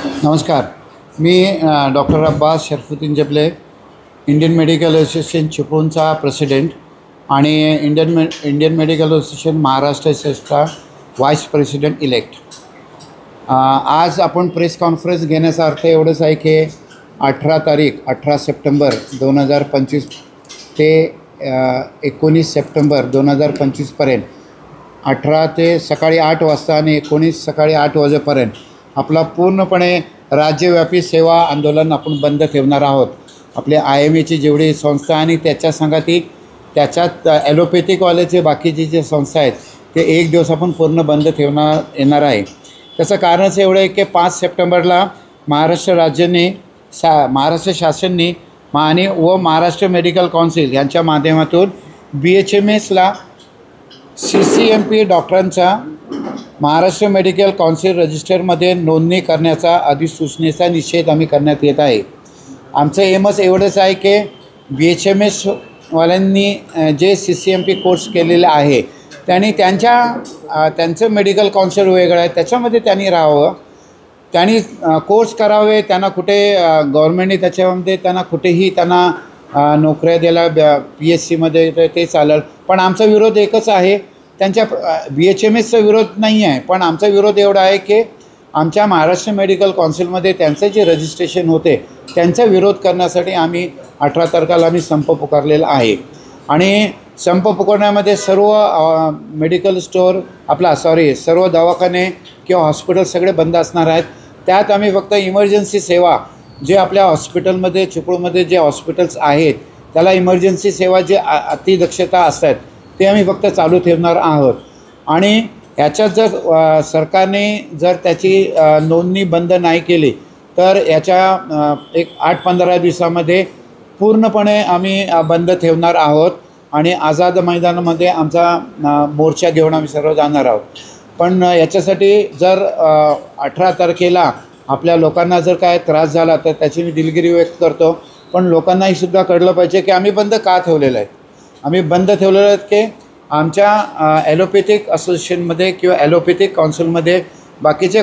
नमस्कार. मी doctor Abbas Sharafuddin Jabale, Indian medical association चिपळूणचा president आणि इंडियन मेडिकल असोसिएशन महाराष्ट्र सेसचा व्हाईस प्रेसिडेंट इलेक्ट. आज आपण प्रेस कॉन्फरन्स घेण्याचा अर्थ एवढंच आहे की 18 सप्टेंबर 2025 ते 19 सप्टेंबर 2025पर्यंत 18 ते सकाळी 8 वाजता आणि 19 सकाळी 8 वाजेपर्यंत आपला पूर्णपणे राज्यव्यापी सेवा आंदोलन आपण बंद ठेवणार आहोत. आपले IMAची जेवढी संस्था आणि त्याच्या संगती त्याच्यात ॲलोपॅथिकवाल्याचे बाकीचे जे संस्था आहेत ते एक दिवस आपण पूर्ण बंद येणार आहे. त्याचं कारणच एवढं आहे की 5 सप्टेंबरला महाराष्ट्र राज्याने महाराष्ट्र शासनाने आणि महाराष्ट्र मेडिकल काउन्सिल यांच्या माध्यमातून BHMSला CCMP डॉक्टरांचा महाराष्ट्र मेडिकल काउन्सिल रजिस्टरमध्ये नोंदणी करण्याचा अधिसूचनेचा निषेध आम्ही करण्यात येत आहे. आमचं एमच एवढंच आहे की BHMSवाल्यांनी जे CCMP कोर्स केलेला आहे त्यांनी त्यांचं मेडिकल काउन्सिल वेगळं आहे त्याच्यामध्ये त्यांनी राहावं, त्यांनी कोर्स करावे. त्यांना कुठे गव्हर्नमेंटने त्याच्यामध्ये त्यांना कुठेही त्यांना नोकऱ्या द्यायला PSCमध्ये ते चालेल. पण आमचा विरोध एकच आहे, त्यांच्या BHMSचा विरोध नाही आहे, पण आमचा विरोध एवढा आहे की आमच्या महाराष्ट्र मेडिकल काउन्सिलमध्ये त्यांचं जे रजिस्ट्रेशन होते त्यांचा विरोध करण्यासाठी आम्ही 18 तारखेला आम्ही संप पुकारलेला आहे. आणि संप पुकारण्यामध्ये सर्व मेडिकल स्टोअर सर्व दवाखाने किंवा हॉस्पिटल सगळे बंद असणार आहेत. त्यात आम्ही फक्त इमर्जन्सी सेवा जे आपल्या हॉस्पिटलमध्ये चिपळूणमध्ये जे हॉस्पिटल्स आहेत त्याला इमर्जन्सी सेवा जे अतिदक्षता असतात ते आम्ही फक्त चालू ठेवणार आहोत. आणि ह्याच्यात जर सरकारने जर त्याची नोंदणी बंद नाही केली तर याच्या एक 8-15 दिवसामध्ये पूर्णपणे आम्ही बंद ठेवणार आहोत आणि आझाद मैदानामध्ये आमचा मोर्चा घेऊन आम्ही सर्व जाणार आहोत. पण याच्यासाठी जर 18 तारखेला आपल्या लोकांना जर काय त्रास झाला तर त्याची मी दिलगिरी व्यक्त करतो. पण लोकांनाही सुद्धा कळलं पाहिजे की आम्ही बंद का ठेवलेलं आहे. आम्ही बंद ठेवलेलं आहेत की आमच्या ॲलोपॅथिक असोसिएशनमध्ये किंवा ॲलोपॅथिक काउन्सिलमध्ये बाकीचे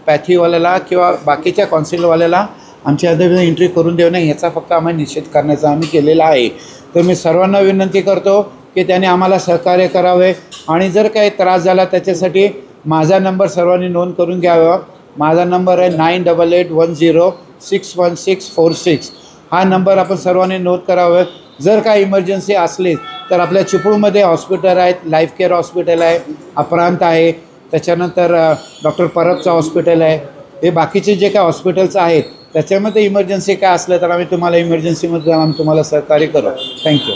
पॅथीवाल्याला किंवा बाकीच्या काउन्सिलवाल्याला आमच्या मध्ये एंट्री करून देऊ नये ह्याचा फक्त आम्ही निषेध करण्याचा आम्ही केलेला आहे. तर मी सर्वांना विनंती करतो की त्याने आम्हाला सहकार्य करावे आणि जर काही त्रास झाला त्याच्यासाठी माझा नंबर सर्वांनी नोंद करून घ्यावा. माझा नंबर आहे 9810611646. हा नंबर आपण सर्वांनी नोंद करावे. जर काही इमर्जन्सी असली तर आपल्या चिपळूणमध्ये हॉस्पिटल आहेत, लाईफ केअर हॉस्पिटल आहे, अपरांत आहे, त्याच्यानंतर डॉक्टर परबचं हॉस्पिटल आहे. हे बाकीचे जे काय हॉस्पिटल्स आहेत त्याच्यामध्ये इमर्जन्सी काय असलं तर आम्ही तुम्हाला इमर्जन्सीमध्ये आम्ही तुम्हाला सहकार्य करू. थँक्यू.